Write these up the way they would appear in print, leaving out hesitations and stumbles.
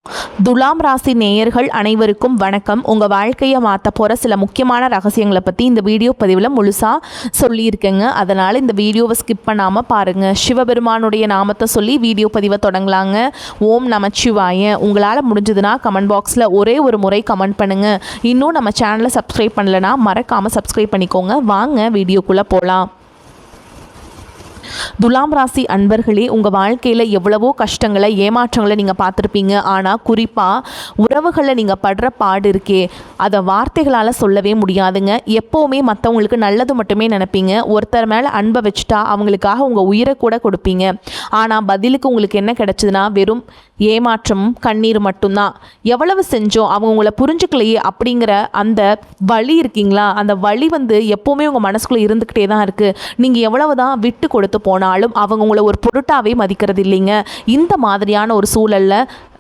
துலாம் ராசி நேயர்கள் அனைவருக்கும் வணக்கம். உங்கள் வாழ்க்கையை மாற்ற போகிற சில முக்கியமான ரகசியங்களை பற்றி இந்த வீடியோ பதிவில் முழுசாக சொல்லியிருக்கேங்க. அதனால் இந்த வீடியோவை ஸ்கிப் பண்ணாமல் பாருங்கள். சிவபெருமானுடைய நாமத்தை சொல்லி வீடியோ பதிவை தொடங்கலாங்க. ஓம் நமச்சிவாய. உங்களால் முடிஞ்சதுன்னா கமெண்ட் பாக்ஸில் ஒரே ஒரு முறை கமெண்ட் பண்ணுங்கள். இன்னும் நம்ம சேனலை சப்ஸ்கிரைப் பண்ணலைன்னா மறக்காமல் சப்ஸ்கிரைப் பண்ணிக்கோங்க. வாங்க வீடியோக்குள்ளே போகலாம். துலாம் ராசி அன்பர்களே, உங்கள் வாழ்க்கையில் எவ்வளவோ கஷ்டங்களை ஏமாற்றங்களை நீங்கள் பார்த்துருப்பீங்க. ஆனால் குறிப்பாக உறவுகளில் நீங்கள் படுற பாடு இருக்கே, அதை வார்த்தைகளால் சொல்லவே முடியாதுங்க. எப்போவுமே மற்றவங்களுக்கு நல்லது மட்டுமே நினைப்பீங்க. ஒருத்தர் மேலே அன்பை வச்சுட்டா அவங்களுக்காக உங்கள் உயிரை கூட கொடுப்பீங்க. ஆனால் பதிலுக்கு உங்களுக்கு என்ன கிடைச்சதுன்னா வெறும் ஏமாற்றமும் கண்ணீர் மட்டும்தான். எவ்வளவு செஞ்சோம் அவங்க உங்களை புரிஞ்சுக்கலையே அப்படிங்கிற அந்த வலி இருக்கீங்களா, அந்த வலி எப்போவுமே உங்கள் மனசுக்குள்ளே இருந்துக்கிட்டே தான் இருக்குது. நீங்கள் எவ்வளவு தான் விட்டு கொடுத்து போனாலும் அவங்க உங்களை ஒரு பொருட்டாவே மதிக்கிறது இல்லைங்க. இந்த மாதிரியான ஒரு சூழலில்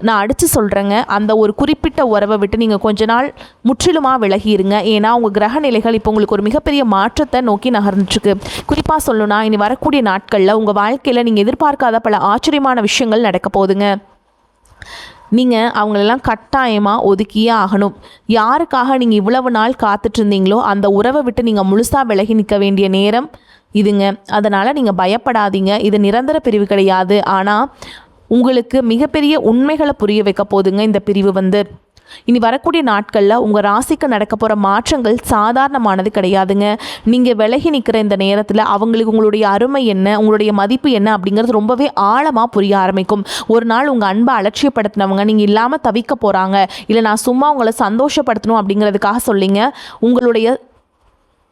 நான் அடித்து சொல்கிறேங்க, அந்த ஒரு குறிப்பிட்ட உறவை விட்டு நீங்கள் கொஞ்ச நாள் முற்றிலுமாக விலகிடுங்க. ஏன்னா உங்கள் கிரக நிலைகள் இப்போ உங்களுக்கு ஒரு மிகப்பெரிய மாற்றத்தை நோக்கி நகர்ந்துட்டுருக்கு. குறிப்பாக சொல்லணும்னா இனி வரக்கூடிய நாட்களில் உங்கள் வாழ்க்கையில் நீங்கள் எதிர்பார்க்காத பல ஆச்சரியமான விஷயங்கள் நடக்க போகுதுங்க. நீங்கள் அவங்களெல்லாம் கட்டாயமாக ஒதுக்கியே ஆகணும். யாருக்காக நீங்கள் இவ்வளவு நாள் காத்துட்ருந்தீங்களோ அந்த உறவை விட்டு நீங்கள் முழுசாக விலகி நிற்க வேண்டிய நேரம் இதுங்க. அதனால் நீங்கள் பயப்படாதீங்க. இது நிரந்தர பிரிவு கிடையாது. ஆனால் உங்களுக்கு மிகப்பெரிய உண்மைகளை புரிய வைக்க போதுங்க இந்த பிரிவு. இனி வரக்கூடிய நாட்களில் உங்கள் ராசிக்கு நடக்க போகிற மாற்றங்கள் சாதாரணமானது கிடையாதுங்க. நீங்கள் விலகி நிற்கிற இந்த நேரத்தில் அவங்களுக்கு உங்களுடைய அருமை என்ன, உங்களுடைய மதிப்பு என்ன அப்படிங்கிறது ரொம்பவே ஆழமாக புரிய ஆரம்பிக்கும். ஒரு நாள் உங்கள் அன்பை அலட்சியப்படுத்தினவங்க நீங்கள் இல்லாமல் தவிக்க போகிறாங்க, இல்லை நான் சும்மா உங்களை சந்தோஷப்படுத்தணும் அப்படிங்கிறதுக்காக சொல்லிங்க. உங்களுடைய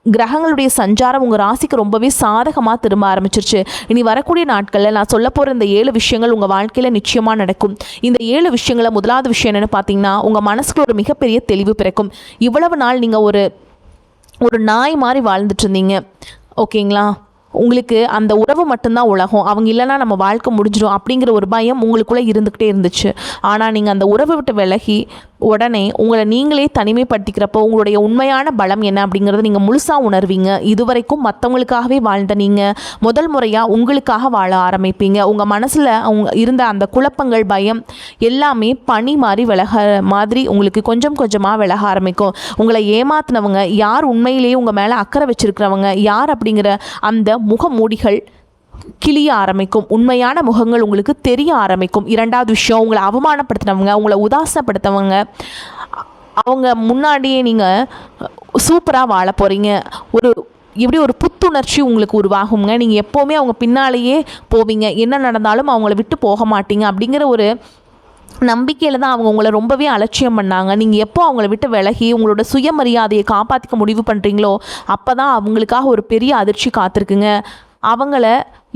கிரகங்களுடைய சஞ்சாரம் உங்கள் ராசிக்கு ரொம்பவே சாதகமாக திரும்ப ஆரம்பிச்சிருச்சு. இனி வரக்கூடிய நாட்களில் நான் சொல்ல போகிற இந்த 7 விஷயங்கள் உங்கள் வாழ்க்கையில் நிச்சயமாக நடக்கும். இந்த 7 விஷயங்களை முதலாவது விஷயம் என்னென்னு பார்த்தீங்கன்னா, உங்கள் மனசுக்குள்ள ஒரு மிகப்பெரிய தெளிவு பிறக்கும். இவ்வளவு நாள் நீங்கள் ஒரு நாய் மாதிரி வாழ்ந்துட்டு இருந்தீங்க, ஓகேங்களா? உங்களுக்கு அந்த உறவு மட்டும்தான் உலகம், அவங்க இல்லைனா நம்ம வாழ்க்கை முடிஞ்சிடும் அப்படிங்கிற ஒரு பயம் உங்களுக்குள்ளே இருந்துக்கிட்டே இருந்துச்சு. ஆனால் நீங்கள் அந்த உறவை விட்டு விலகி உடனே உங்களை நீங்களே தனிமைப்படுத்திக்கிறப்போ உங்களுடைய உண்மையான பலம் என்ன அப்படிங்கிறத நீங்கள் முழுசாக உணர்வீங்க. இதுவரைக்கும் மற்றவங்களுக்காகவே வாழ்ந்த நீங்கள் முதல் முறையாக உங்களுக்காக வாழ ஆரம்பிப்பீங்க. உங்கள் மனசில் இருந்த அந்த குழப்பங்கள், பயம் எல்லாமே பனி மாதிரி மாதிரி உங்களுக்கு கொஞ்சம் கொஞ்சமாக விலக ஆரம்பிக்கும். உங்களை ஏமாத்தினவங்க யார், உண்மையிலேயே உங்கள் மேலே அக்கறை வச்சிருக்கிறவங்க யார் அப்படிங்கிற அந்த முகமூடிகள் கிளிய ஆரம்பிக்கும். உண்மையான முகங்கள் உங்களுக்கு தெரிய ஆரம்பிக்கும். இரண்டாவது விஷயம், உங்களை அவமானப்படுத்தினவங்க, உங்களை உதாசனப்படுத்தவங்க அவங்க முன்னாடியே நீங்கள் சூப்பராக வாழ போகிறீங்க. இப்படி ஒரு புத்துணர்ச்சி உங்களுக்கு உருவாகுங்க. நீங்கள் எப்போவுமே அவங்க பின்னாலேயே போவீங்க, என்ன நடந்தாலும் அவங்கள விட்டு போக மாட்டீங்க அப்படிங்கிற ஒரு நம்பிக்கையில் தான் அவங்க உங்களை ரொம்பவே அலட்சியம் பண்ணாங்க. நீங்கள் எப்போ அவங்கள விட்டு விலகி உங்களோட சுயமரியாதையை காப்பாற்றிக்க முடிவு பண்ணுறீங்களோ அப்போ தான் அவங்களுக்காக ஒரு பெரிய அதிர்ச்சி காத்திருக்குங்க. அவங்கள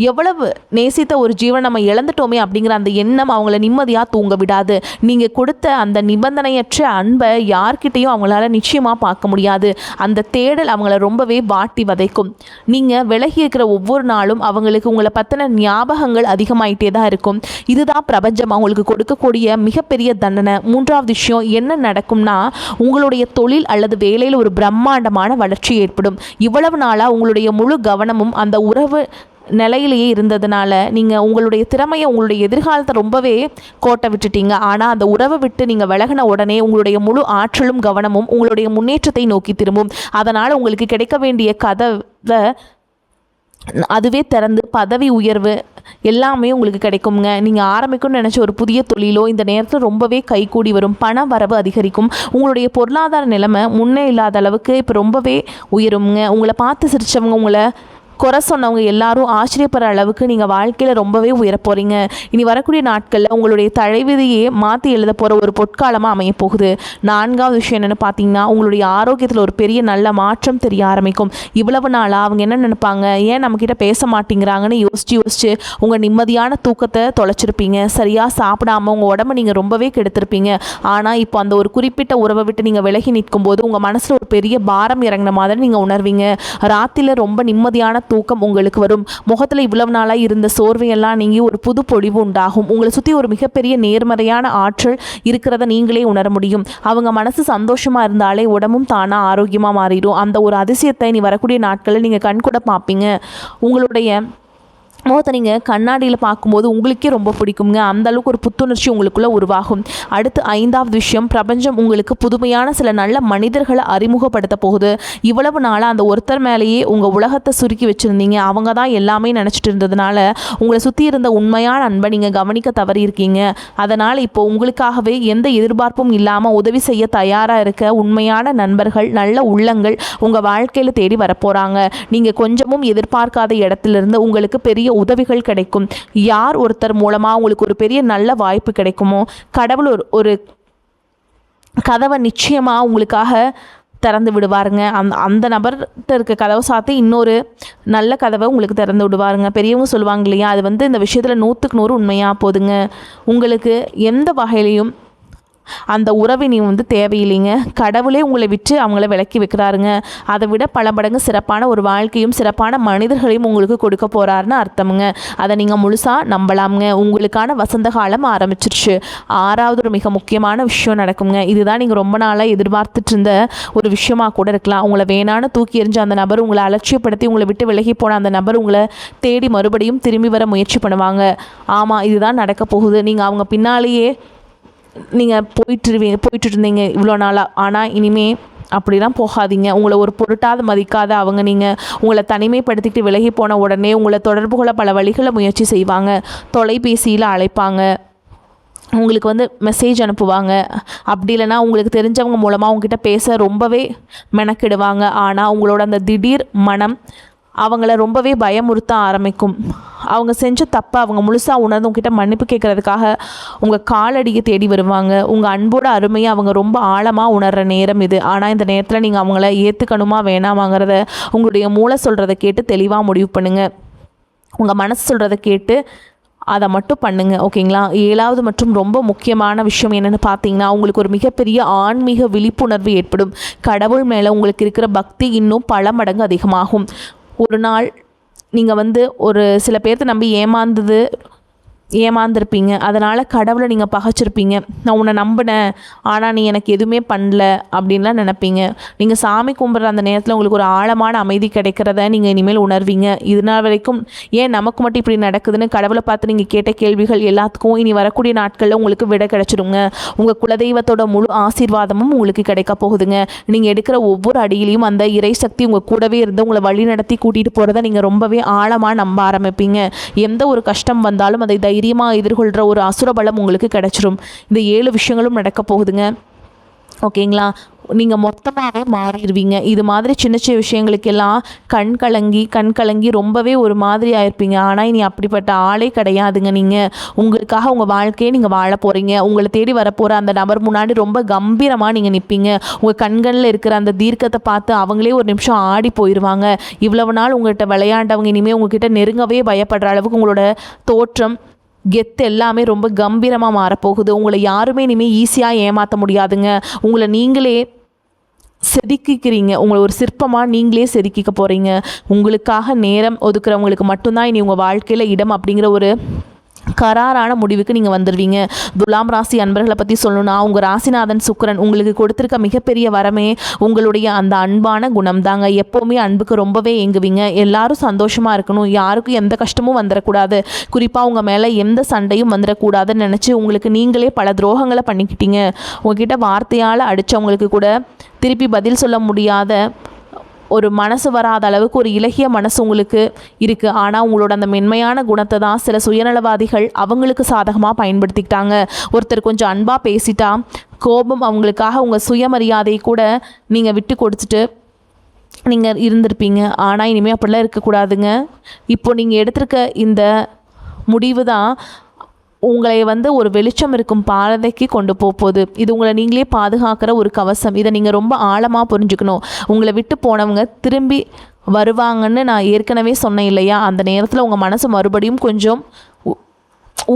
எவ்வளவு நேசித்த ஒரு ஜீவன் நம்ம இழந்துட்டோமே அப்படிங்கிற அந்த எண்ணம் அவங்கள நிம்மதியாக தூங்க விடாது. நீங்கள் கொடுத்த அந்த நிபந்தனையற்ற அன்பை யார்கிட்டையும் அவங்களால நிச்சயமாக பார்க்க முடியாது. அந்த தேடல் அவங்கள ரொம்பவே வாட்டி வதைக்கும். நீங்கள் விலகி இருக்கிற ஒவ்வொரு நாளும் அவங்களுக்கு உங்களை பற்றின ஞாபகங்கள் அதிகமாயிட்டே தான் இருக்கும். இதுதான் பிரபஞ்சம் அவங்களுக்கு கொடுக்கக்கூடிய மிகப்பெரிய தண்டனை. மூன்றாவது விஷயம் என்ன நடக்கும்னா, உங்களுடைய தொழில் அல்லது வேலையில் ஒரு பிரம்மாண்டமான வளர்ச்சி ஏற்படும். இவ்வளவு நாளாக உங்களுடைய முழு கவனமும் அந்த உறவு நிலையிலேயே இருந்ததுனால நீங்கள் உங்களுடைய திறமையை, உங்களுடைய எதிர்காலத்தை ரொம்பவே கோட்டை விட்டுட்டீங்க. ஆனால் அந்த உறவை விட்டு நீங்கள் விலகின உடனே உங்களுடைய முழு ஆற்றலும் கவனமும் உங்களுடைய முன்னேற்றத்தை நோக்கி திரும்பும். அதனால் உங்களுக்கு கிடைக்க வேண்டிய கதவை அதுவே திறந்து பதவி உயர்வு எல்லாமே உங்களுக்கு கிடைக்குங்க. நீங்கள் ஆரம்பிக்கணும்னு நினச்ச ஒரு புதிய தொழிலோ இந்த நேரத்தில் ரொம்பவே கைகூடி வரும். பண வரவு அதிகரிக்கும். உங்களுடைய பொருளாதார நிலைமை முன்னே இல்லாத அளவுக்கு இப்போ ரொம்பவே உயருங்க. உங்களை பார்த்து சிரித்தவங்க, உங்களை குறை சொன்னவங்க எல்லாரும் ஆச்சரியப்படுற அளவுக்கு நீங்கள் வாழ்க்கையில் ரொம்பவே உயர போகிறீங்க. இனி வரக்கூடிய நாட்களில் உங்களுடைய தலைவிதியே மாற்றி எழுத போகிற ஒரு பொற்காலமாக அமைய போகுது. நான்காவது விஷயம் என்னென்னு பார்த்தீங்கன்னா, உங்களுடைய ஆரோக்கியத்தில் ஒரு பெரிய நல்ல மாற்றம் தெரிய ஆரம்பிக்கும். இவ்வளவு நாளாக அவங்க என்ன நினைப்பாங்க, ஏன் நம்மக்கிட்ட பேச மாட்டேங்கிறாங்கன்னு யோசிச்சு உங்கள் நிம்மதியான தூக்கத்தை தொலைச்சிருப்பீங்க. சரியாக சாப்பிடாமல் உங்கள் உடம்பை நீங்கள் ரொம்பவே கெடுத்திருப்பீங்க. ஆனால் இப்போ அந்த ஒரு குறிப்பிட்ட உறவை விட்டு நீங்கள் விலகி நிற்கும் போது உங்கள் மனசில் ஒரு பெரிய பாரம் இறங்கின மாதிரி நீங்கள் உணர்வீங்க. ராத்திரியில் ரொம்ப நிம்மதியான தூக்கம் உங்களுக்கு வரும். முகத்தில் இவ்வளவு நாளாக இருந்த சோர்வையெல்லாம் நீங்கி ஒரு புது பொழிவு உண்டாகும். உங்களை சுற்றி ஒரு மிகப்பெரிய நேர்மறையான ஆற்றல் இருக்கிறத நீங்களே உணர முடியும். அவங்க மனசு சந்தோஷமாக இருந்தாலே உடம்பும் தானாக ஆரோக்கியமாக மாறிடும். அந்த ஒரு அதிசயத்தை நீ வரக்கூடிய நாட்களில் நீங்கள் கண்கூட பார்ப்பீங்க. உங்களுடைய முகத்தை நீங்கள் கண்ணாடியில் பார்க்கும்போது உங்களுக்கே ரொம்ப பிடிக்குங்க. அந்தளவுக்கு ஒரு புத்துணர்ச்சி உங்களுக்குள்ளே உருவாகும். அடுத்து 5வது விஷயம், பிரபஞ்சம் உங்களுக்கு புதுமையான சில நல்ல மனிதர்களை அறிமுகப்படுத்த போகுது. இவ்வளவு நாளாக அந்த ஒருத்தர் மேலேயே உங்கள் உலகத்தை சுருக்கி வச்சுருந்தீங்க. அவங்க தான் எல்லாமே நினச்சிட்டு இருந்ததுனால உங்களை சுற்றி இருந்த உண்மையான அன்பை நீங்கள் கவனிக்க தவறி இருக்கீங்க. அதனால் இப்போ உங்களுக்காகவே எந்த எதிர்பார்ப்பும் இல்லாமல் உதவி செய்ய தயாராக இருக்க உண்மையான நண்பர்கள், நல்ல உள்ளங்கள் உங்கள் வாழ்க்கையில் தேடி வரப்போகிறாங்க. நீங்கள் கொஞ்சமும் எதிர்பார்க்காத இடத்துலேருந்து உங்களுக்கு பெரிய உதவிகள் கிடைக்கும். யார் ஒருத்தர் மூலமாக உங்களுக்கு ஒரு பெரிய நல்ல வாய்ப்பு கிடைக்குமோ, கடவுள் ஒரு கதவை நிச்சயமாக உங்களுக்காக திறந்து விடுவாருங்க. அந்த நபர்கிட்ட இருக்க கதவை சாத்தி இன்னொரு நல்ல கதவை உங்களுக்கு திறந்து விடுவாருங்க. பெரியவங்க சொல்லுவாங்க இல்லையா, அது இந்த விஷயத்தில் 100க்கு 100 உண்மையாக போதுங்க. உங்களுக்கு எந்த வகையிலையும் அந்த உறவினை தேவையில்லைங்க. கடவுளே உங்களை விட்டு அவங்கள விலக்கி வைக்கிறாருங்க. அதை விட பல மடங்கு சிறப்பான ஒரு வாழ்க்கையும் சிறப்பான மனிதர்களையும் உங்களுக்கு கொடுக்க போகிறாருன்னு அர்த்தமுங்க. அதை நீங்கள் முழுசாக நம்பலாமுங்க. உங்களுக்கான வசந்த காலம் ஆரம்பிச்சிருச்சு. 6வது ஒரு மிக முக்கியமான விஷயம் நடக்குங்க. இதுதான் நீங்கள் ரொம்ப நாளாக எதிர்பார்த்துட்டு இருந்த ஒரு விஷயமாக கூட இருக்கலாம். உங்களை வேணான்னு தூக்கி எறிஞ்ச அந்த நபர், உங்களை அலட்சியப்படுத்தி உங்களை விட்டு விலகி போன அந்த நபர் உங்களை தேடி மறுபடியும் திரும்பி வர முயற்சி பண்ணுவாங்க. ஆமாம், இதுதான் நடக்க போகுது. நீங்கள் அவங்க பின்னாலேயே நீங்கள் போயிட்டு இருந்தீங்க இவ்வளோ நாளாக. ஆனால் இனிமேல் அப்படிலாம் போகாதீங்க. உங்களை ஒரு பொருட்டாத மதிக்காத அவங்க நீங்கள் உங்களை தனிமைப்படுத்திக்கிட்டு விலகி போன உடனே உங்களை தொடர்புகளை பல வழிகளை முயற்சி செய்வாங்க. தொலைபேசியில் அழைப்பாங்க, உங்களுக்கு மெசேஜ் அனுப்புவாங்க. அப்படி இல்லைனா உங்களுக்கு தெரிஞ்சவங்க மூலமாக உங்ககிட்ட பேச ரொம்பவே மெனக்கிடுவாங்க. ஆனால் உங்களோட அந்த திடீர் மனம் அவங்கள ரொம்பவே பயமுறுத்த ஆரம்பிக்கும். அவங்க செஞ்ச தப்பை அவங்க முழுசாக உணர்ந்து உங்ககிட்ட மன்னிப்பு கேட்குறதுக்காக உங்கள் காலடியை தேடி வருவாங்க. உங்கள் அன்போட அருமையை அவங்க ரொம்ப ஆழமாக உணர்கிற நேரம் இது. ஆனால் இந்த நேரத்தில் நீங்கள் அவங்கள ஏற்றுக்கணுமா வேணாமாங்கிறத உங்களுடைய மூளை சொல்கிறத கேட்டு தெளிவாக முடிவு பண்ணுங்கள். உங்கள் மனசு சொல்கிறத கேட்டு அதை மட்டும் பண்ணுங்கள், ஓகேங்களா? 7வது மற்றும் ரொம்ப முக்கியமான விஷயம் என்னென்னு பார்த்தீங்கன்னா, உங்களுக்கு ஒரு மிகப்பெரிய ஆன்மீக விழிப்புணர்வு ஏற்படும். கடவுள் மேலே உங்களுக்கு இருக்கிற பக்தி இன்னும் பல மடங்கு அதிகமாகும். ஒரு நாள் நீங்கள் ஒரு சில பேர்த்த நம்பி ஏமாந்துருப்பீங்க. அதனால் கடவுளை நீங்கள் பகைச்சிருப்பீங்க. நான் உன்னை நம்பினேன், ஆனால் நீ எனக்கு எதுவுமே பண்ணல அப்படின்லாம் நினைப்பீங்க. நீங்கள் சாமி கும்பிட்ற அந்த நேரத்தில் உங்களுக்கு ஒரு ஆழமான அமைதி கிடைக்கிறத நீங்கள் இனிமேல் உணர்வீங்க. இதனால் வரைக்கும் ஏன் நமக்கு மட்டும் இப்படி நடக்குதுன்னு கடவுளை பார்த்து நீங்கள் கேட்ட கேள்விகள் எல்லாத்துக்கும் இனி வரக்கூடிய நாட்களில் உங்களுக்கு விட கிடைச்சிடுங்க. உங்கள் குலதெய்வத்தோட முழு ஆசீர்வாதமும் உங்களுக்கு கிடைக்க போகுதுங்க. நீங்கள் எடுக்கிற ஒவ்வொரு அடியிலையும் அந்த இறை சக்தி உங்கள் கூடவே இருந்து உங்களை வழி நடத்தி கூட்டிகிட்டு போகிறத நீங்கள் ரொம்பவே ஆழமாக நம்ப ஆரம்பிப்பீங்க. எந்த ஒரு கஷ்டம் வந்தாலும் அதை தைரியமாக எதிர்கொள்கிற ஒரு அசுரபலம் உங்களுக்கு கிடைச்சிரும். இந்த 7 விஷயங்களும் நடக்க போகுதுங்க, ஓகேங்களா? நீங்கள் மொத்தமாகவே மாறிடுவீங்க. இது மாதிரி சின்ன சின்ன விஷயங்களுக்கெல்லாம் கண் கலங்கி ரொம்பவே ஒரு மாதிரி ஆயிருப்பீங்க. ஆனால் இனி அப்படிப்பட்ட ஆளே கிடையாதுங்க. நீங்கள் உங்களுக்காக உங்கள் வாழ்க்கையை நீங்கள் வாழ போகிறீங்க. உங்களை தேடி வரப்போகிற அந்த நபர் முன்னாடி ரொம்ப கம்பீரமாக நீங்கள் நிற்பீங்க. உங்கள் கண்களில் இருக்கிற அந்த தீர்க்கத்தை பார்த்து அவங்களே ஒரு நிமிஷம் ஆடி போயிடுவாங்க. இவ்வளவு நாள் உங்கள்கிட்ட விளையாண்டவங்க இனிமேல் உங்ககிட்ட நெருங்கவே பயப்படுற அளவுக்கு உங்களோட தோற்றம், கெத்து எல்லாமே ரொம்ப கம்பீரமாக மாறப்போகுது. உங்களை யாருமே இனிமேல் ஈஸியாக ஏமாற்ற முடியாதுங்க. உங்களை நீங்களே செதுக்கிக்கிறீங்க. உங்களை ஒரு சிற்பமாக நீங்களே செதுக்கிக்க போகிறீங்க. உங்களுக்காக நேரம் ஒதுக்குறவங்களுக்கு மட்டும்தான் இனி உங்கள் வாழ்க்கையில் இடம் அப்படிங்கிற ஒரு கராரான முடிவுக்கு நீங்கள் வந்துடுவீங்க. துலாம் ராசி அன்பர்களை பற்றி சொல்லணும்னா, உங்கள் ராசிநாதன் சுக்கிரன் உங்களுக்கு கொடுத்துருக்க மிகப்பெரிய வரமே உங்களுடைய அந்த அன்பான குணம் தாங்க. எப்போவுமே அன்புக்கு ரொம்பவே ஏங்குவீங்க. எல்லாரும் சந்தோஷமாக இருக்கணும், யாருக்கும் எந்த கஷ்டமும் வந்துடக்கூடாது, குறிப்பாக உங்கள் மேலே எந்த சண்டையும் வந்துடக்கூடாதுன்னு நினச்சி உங்களுக்கு நீங்களே பல துரோகங்களை பண்ணிக்கிட்டீங்க. உங்ககிட்ட வார்த்தையால் அடித்தவங்களுக்கு கூட திருப்பி பதில் சொல்ல முடியாத ஒரு மனசு வராத அளவுக்கு ஒரு இலகிய மனசு உங்களுக்கு இருக்குது. ஆனால் உங்களோட அந்த மென்மையான குணத்தை தான் சில சுயநலவாதிகள் அவங்களுக்கு சாதகமாக பயன்படுத்திக்கிட்டாங்க. ஒருத்தர் கொஞ்சம் அன்பாக பேசிட்டா கோபம் அவங்களுக்காக உங்கள் சுயமரியாதையை கூட நீங்கள் விட்டு கொடுத்துட்டு நீங்கள் இருந்திருப்பீங்க. ஆனால் இனிமேல் அப்படிலாம் இருக்கக்கூடாதுங்க. இப்போ நீங்கள் எடுத்திருக்க இந்த முடிவு தான் உங்களை ஒரு வெளிச்சம் இருக்கும் பாதைக்கு கொண்டு போகுது. இது உங்களை நீங்களே பாதுகாக்கிற ஒரு கவசம். இதை நீங்கள் ரொம்ப ஆழமாக புரிஞ்சுக்கணும். உங்களை விட்டு போனவங்க திரும்பி வருவாங்கன்னு நான் ஏற்கனவே சொன்னேன் இல்லையா? அந்த நேரத்தில் உங்கள் மனசு மறுபடியும் கொஞ்சம்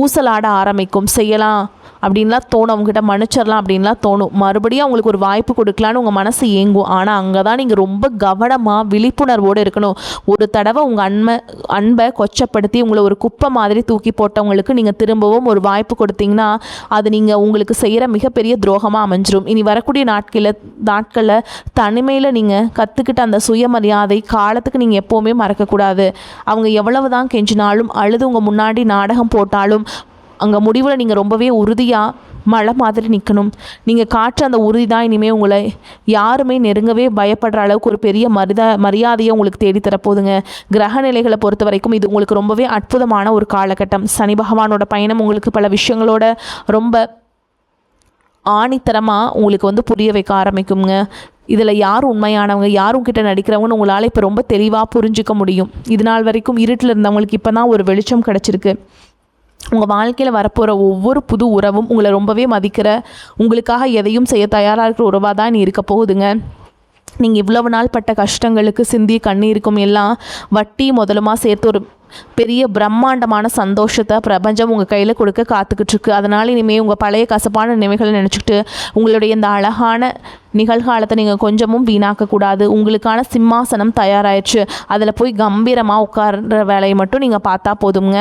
ஊசலாட ஆரம்பிக்கும். செய்யலாம் அப்படின்லாம் தோணும், அவங்ககிட்ட மன்னிச்சிடலாம் அப்படின்லாம் தோணும். மறுபடியும் அவங்களுக்கு ஒரு வாய்ப்பு கொடுக்கலான்னு உங்கள் மனசு ஏங்கும். ஆனால் அங்கே தான் நீங்கள் ரொம்ப கவனமாக விழிப்புணர்வோடு இருக்கணும். ஒரு தடவை உங்கள் அன்பை கொச்சப்படுத்தி உங்களை ஒரு குப்பை மாதிரி தூக்கி போட்டவங்களுக்கு நீங்கள் திரும்பவும் ஒரு வாய்ப்பு கொடுத்தீங்கன்னா அது நீங்கள் உங்களுக்கு செய்கிற மிகப்பெரிய துரோகமாக அமைஞ்சிரும். இனி வரக்கூடிய நாட்களில் தனிமையில் நீங்கள் கற்றுக்கிட்ட அந்த சுயமரியாதை காலத்துக்கு நீங்கள் எப்போவுமே மறக்கக்கூடாது. அவங்க எவ்வளவு தான் கெஞ்சினாலும் அழுது உங்கள் முன்னாடி நாடகம் போட்டாலும் அங்கே முடிவில் நீங்கள் ரொம்பவே உறுதியாக மழை மாதிரி நிற்கணும். நீங்கள் காற்று அந்த உறுதி தான் இனிமேல் உங்களை யாருமே நெருங்கவே பயப்படுற அளவுக்கு ஒரு பெரிய மரியாதையை உங்களுக்கு தேடித்தரப்போகுதுங்க. கிரக நிலைகளை பொறுத்த வரைக்கும் இது உங்களுக்கு ரொம்பவே அற்புதமான ஒரு காலகட்டம். சனி பகவானோட பயணம் உங்களுக்கு பல விஷயங்களோட ரொம்ப ஆணித்தரமாக உங்களுக்கு புரிய வைக்க ஆரம்பிக்குங்க. இதில் யார் உண்மையானவங்க, யார் உங்ககிட்ட நடிக்கிறவங்கன்னு உங்களால் இப்போ ரொம்ப தெளிவாக புரிஞ்சிக்க முடியும். இது நாள் வரைக்கும் இருட்டில் இருந்தவங்களுக்கு இப்போ தான் ஒரு வெளிச்சம் கிடச்சிருக்கு. உங்கள் வாழ்க்கையில் வரப்போகிற ஒவ்வொரு புது உறவும் உங்களை ரொம்பவே மதிக்கிற, உங்களுக்காக எதையும் செய்ய தயாராக இருக்கிற உறவாக தான் நீ இருக்க போகுதுங்க. நீங்கள் இவ்வளவு நாள் பட்ட கஷ்டங்களுக்கு சிந்திய கண்ணீருக்கும் எல்லாம் வட்டி முதலுமா சேர்த்து ஒரு பெரிய பிரம்மாண்டமான சந்தோஷத்தை பிரபஞ்சம் உங்கள் கையில் கொடுக்க காத்துக்கிட்டு இருக்கு. அதனால் இனிமேல் உங்கள் பழைய கசப்பான நினைவுகளை நினச்சிக்கிட்டு உங்களுடைய இந்த அழகான நிகழ்காலத்தை நீங்கள் கொஞ்சமும் வீணாக்கக்கூடாது. உங்களுக்கான சிம்மாசனம் தயாராகிடுச்சு, அதில் போய் கம்பீரமாக உட்கார்ற வேலையை மட்டும் நீங்கள் பார்த்தா போதுங்க.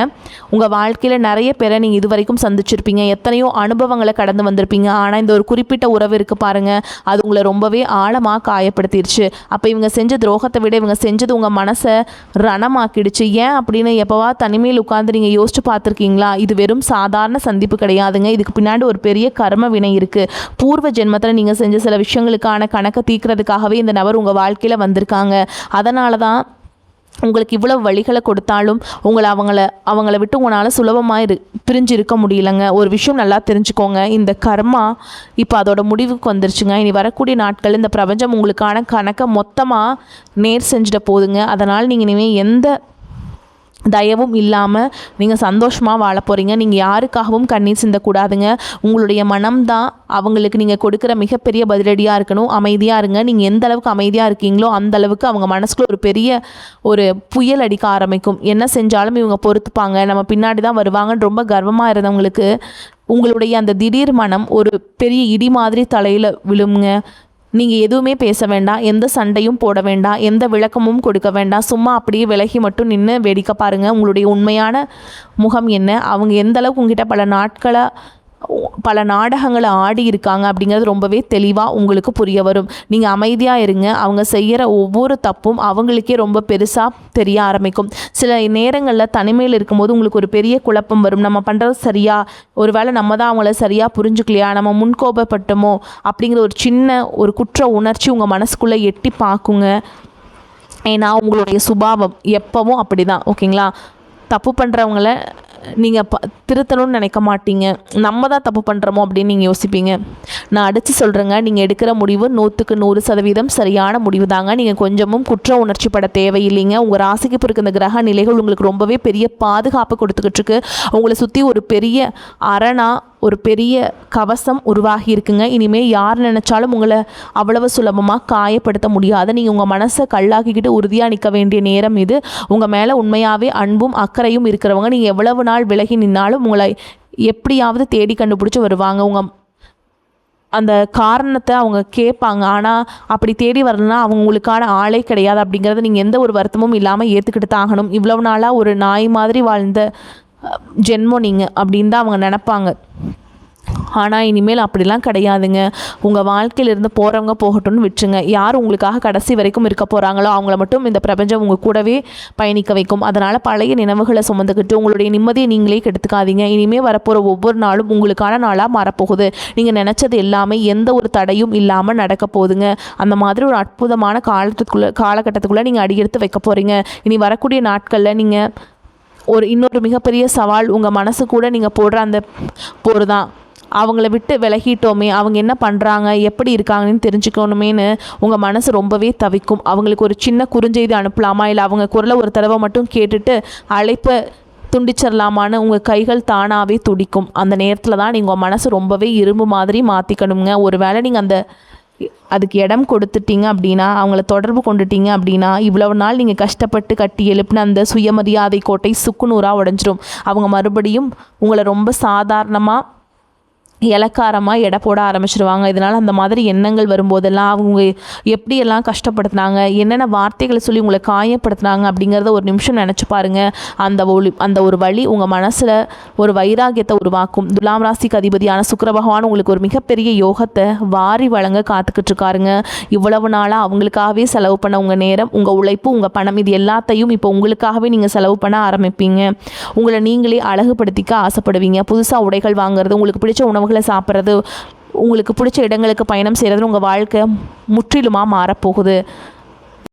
உங்கள் வாழ்க்கையில் நிறைய பேரை நீங்கள் இது வரைக்கும் சந்திச்சிருப்பீங்க, எத்தனையோ அனுபவங்களை கடந்து வந்திருப்பீங்க. ஆனால் இந்த ஒரு குறிப்பிட்ட உறவு இருக்குது பாருங்கள், அது உங்களை ரொம்பவே ஆழமாக காயப்படுத்திடுச்சு. அப்போ இவங்க செஞ்ச துரோகத்தை விட இவங்க செஞ்சது உங்கள் மனசை ரணமாக்கிடுச்சு. ஏன் அப்படின்னு எப்போவா தனிமையில் உட்கார்ந்து நீங்கள் யோசிச்சு பார்த்துருக்கீங்களா? இது வெறும் சாதாரண சந்திப்பு கிடையாதுங்க. இதுக்கு பின்னாடி ஒரு பெரிய கர்ம வினை இருக்குது. பூர்வ ஜென்மத்தில் நீங்கள் செஞ்ச சில விஷயங்களுக்கான கணக்கை தீர்க்கிறதுக்காகவே இந்த நபர் உங்கள் வாழ்க்கையில் வந்திருக்காங்க. அதனால தான் உங்களுக்கு இவ்வளவு வழிகளை கொடுத்தாலும் அவங்கள விட்டு உங்களால் சுலபமாக பிரிஞ்சு இருக்க முடியலங்க. ஒரு விஷயம் நல்லா தெரிஞ்சுக்கோங்க, இந்த கர்மா இப்போ அதோட முடிவுக்கு வந்துருச்சுங்க. இனி வரக்கூடிய நாட்கள் இந்த பிரபஞ்சம் உங்களுக்கான கணக்கை மொத்தமாக நேர் செஞ்சுட்ட போதுங்க. அதனால் நீங்கள் இனிமேல் எந்த தயவும் இல்லாமல் நீங்கள் சந்தோஷமாக வாழ போகிறீங்க. நீங்கள் யாருக்காகவும் கண்ணீர் சிந்தக்கூடாதுங்க. உங்களுடைய மனம்தான் அவங்களுக்கு நீங்கள் கொடுக்குற மிகப்பெரிய பதிலடியாக இருக்கணும். அமைதியாக இருங்க. நீங்கள் எந்த அளவுக்கு அமைதியாக இருக்கீங்களோ அந்த அளவுக்கு அவங்க மனசுக்குள்ள ஒரு பெரிய ஒரு புயல் அடிக்க ஆரம்பிக்கும். என்ன செஞ்சாலும் இவங்க பொறுத்துப்பாங்க, நம்ம பின்னாடி தான் வருவாங்கன்னு ரொம்ப கர்வமாக இருந்தவங்களுக்கு உங்களுடைய அந்த திடீர் மனம் ஒரு பெரிய இடி மாதிரி தலையில் விழுங்க. நீங்கள் எதுவுமே பேச வேண்டாம், எந்த சண்டையும் போட வேண்டாம், எந்த விளக்கமும் கொடுக்க வேண்டாம். சும்மா அப்படியே விலகி மட்டும் நின்று வேடிக்கை பாருங்கள். உங்களுடைய உண்மையான முகம் என்ன, அவங்க எந்த அளவுக்கு உங்ககிட்ட பல நாடகங்களை ஆடி இருக்காங்க அப்படிங்கிறது ரொம்பவே தெளிவாக உங்களுக்கு புரிய வரும். நீங்கள் அமைதியாக இருங்க. அவங்க செய்கிற ஒவ்வொரு தப்பும் அவங்களுக்கே ரொம்ப பெருசாக தெரிய ஆரம்பிக்கும். சில நேரங்களில் தனிமையில் இருக்கும்போது உங்களுக்கு ஒரு பெரிய குழப்பம் வரும். நம்ம பண்ணுறது சரியா, ஒரு வேளை நம்ம தான் அவங்கள சரியாக புரிஞ்சுக்கலையா, நம்ம முன்கோபப்பட்டோமோ அப்படிங்கிற ஒரு சின்ன ஒரு குற்ற உணர்ச்சி உங்கள் மனசுக்குள்ளே எட்டி பார்க்குங்க. ஏன்னா உங்களுடைய சுபாவம் எப்பவும் அப்படி தான், ஓகேங்களா? தப்பு பண்ணுறவங்கள நீங்கள் திருத்தணும்னு நினைக்க மாட்டீங்க, நம்ம தான் தப்பு பண்ணுறோமோ அப்படின்னு நீங்கள் யோசிப்பீங்க. நான் அடித்து சொல்கிறேங்க, நீங்கள் எடுக்கிற முடிவு 100க்கு 100% சரியான முடிவு தாங்க. நீங்கள் கொஞ்சமும் குற்ற உணர்ச்சி பட தேவையில்லைங்க. உங்கள் ராசிக்கு பிறகு இந்த கிரக நிலைகள் உங்களுக்கு ரொம்பவே பெரிய பாதுகாப்பு கொடுத்துக்கிட்டு இருக்கு. உங்களை சுற்றி ஒரு பெரிய அரணா, ஒரு பெரிய கவசம் உருவாகி இருக்குங்க. இனிமேல் யார் நினச்சாலும் உங்களை அவ்வளவு சுலபமாக காயப்படுத்த முடியாது. நீங்கள் உங்கள் மனசை கல்லாக்கிக்கிட்டு உறுதியாக நிற்க வேண்டிய நேரம் இது. உங்கள் மேலே உண்மையாகவே அன்பும் அக்கறையும் இருக்கிறவங்க நீங்கள் எவ்வளவு நாள் விலகி நின்னாலும் உங்களை எப்படியாவது தேடி கண்டுபிடிச்சி வருவாங்க. அந்த காரணத்தை அவங்க கேட்பாங்க. ஆனால் அப்படி தேடி வரலன்னா அவங்களுக்கான ஆளே கிடையாது அப்படிங்கிறத நீங்கள் எந்த ஒரு வருத்தமும் இல்லாமல் ஏற்றுக்கிட்டு தான் ஆகணும். இவ்வளவு நாளாக ஒரு நாய் மாதிரி வாழ்ந்த ஜென்மம் நீங்கள் அப்படின்னு தான் அவங்க நினப்பாங்க. ஆனால் இனிமேல் அப்படிலாம் கிடையாதுங்க. உங்கள் வாழ்க்கையிலிருந்து போகிறவங்க போகட்டும்னு விட்டுருங்க. யார் உங்களுக்காக கடைசி வரைக்கும் இருக்க போகிறாங்களோ அவங்கள மட்டும் இந்த பிரபஞ்சம் உங்கள் கூடவே பயணிக்க வைக்கும். அதனால் பழைய நினைவுகளை சுமந்துக்கிட்டு உங்களுடைய நிம்மதியை நீங்களே கெடுத்துக்காதீங்க. இனிமேல் வரப்போகிற ஒவ்வொரு நாளும் உங்களுக்கான நாளாக மாறப்போகுது. நீங்கள் நினச்சது எல்லாமே எந்த ஒரு தடையும் இல்லாமல் நடக்க போகுதுங்க. அந்த மாதிரி ஒரு அற்புதமான காலகட்டத்துக்குள்ளே நீங்கள் அடியெடுத்து வைக்க போகிறீங்க. இனி வரக்கூடிய நாட்களில் நீங்கள் இன்னொரு மிகப்பெரிய சவால் உங்கள் மனசு கூட நீங்கள் போடுற அந்த போர் தான். அவங்கள விட்டு விலகிட்டோமே, அவங்க என்ன பண்ணுறாங்க, எப்படி இருக்காங்கன்னு தெரிஞ்சுக்கணுமேனு உங்கள் மனசு ரொம்பவே தவிக்கும். அவங்களுக்கு ஒரு சின்ன குறுஞ்செய்தி அனுப்பலாமா, இல்லை அவங்க குரலை ஒரு தடவை மட்டும் கேட்டுட்டு அழைப்பை துண்டிச்சிடலாமான்னு உங்கள் கைகள் தானாகவே துடிக்கும். அந்த நேரத்தில் தான் நீங்கள் உங்கள் மனசு ரொம்பவே இரும்பு மாதிரி மாற்றிக்கணுங்க. ஒரு வேளை நீங்கள் அதுக்கு இடம் கொடுத்துட்டீங்க அப்படின்னா, அவங்கள தொடர்பு கொண்டுட்டீங்க அப்படின்னா, இவ்வளவு நாள் நீங்கள் கஷ்டப்பட்டு கட்டி எழுப்பின அந்த சுயமரியாதை கோட்டை சுக்குநூறாக உடஞ்சிரும். அவங்க மறுபடியும் உங்களை ரொம்ப சாதாரணமாக இளக்காரமாக எடை போட ஆரம்பிச்சிருவாங்க. இதனால் அந்த மாதிரி எண்ணங்கள் வரும்போதெல்லாம் அவங்க எப்படியெல்லாம் கஷ்டப்படுத்துனாங்க, என்னென்ன வார்த்தைகளை சொல்லி உங்களை காயப்படுத்துனாங்க அப்படிங்கிறத ஒரு நிமிஷம் நினச்சி பாருங்கள். அந்த ஒரு வழி உங்கள் மனசில் ஒரு வைராகியத்தை உருவாக்கும். துலாம் ராசிக்கு அதிபதியான சுக்கிர பகவான் உங்களுக்கு ஒரு மிகப்பெரிய யோகத்தை வாரி வழங்க காத்துக்கிட்டு இருக்காருங்க. இவ்வளவு நாளாக அவங்களுக்காகவே செலவு பண்ண உங்கள் நேரம், உங்கள் உழைப்பு, உங்கள் பணம், இது எல்லாத்தையும் இப்போ உங்களுக்காகவே நீங்கள் செலவு பண்ண ஆரம்பிப்பீங்க. உங்களை நீங்களே அழகுபடுத்திக்க ஆசைப்படுவீங்க. புதுசாக உடைகள் வாங்குறது, உங்களுக்கு பிடிச்ச உணவுகளை சாப்பிட்றது, உங்களுக்கு பிடிச்ச இடங்களுக்கு பயணம் செய்கிறது உங்கள் வாழ்க்கை முற்றிலுமாக மாறப்போகுது.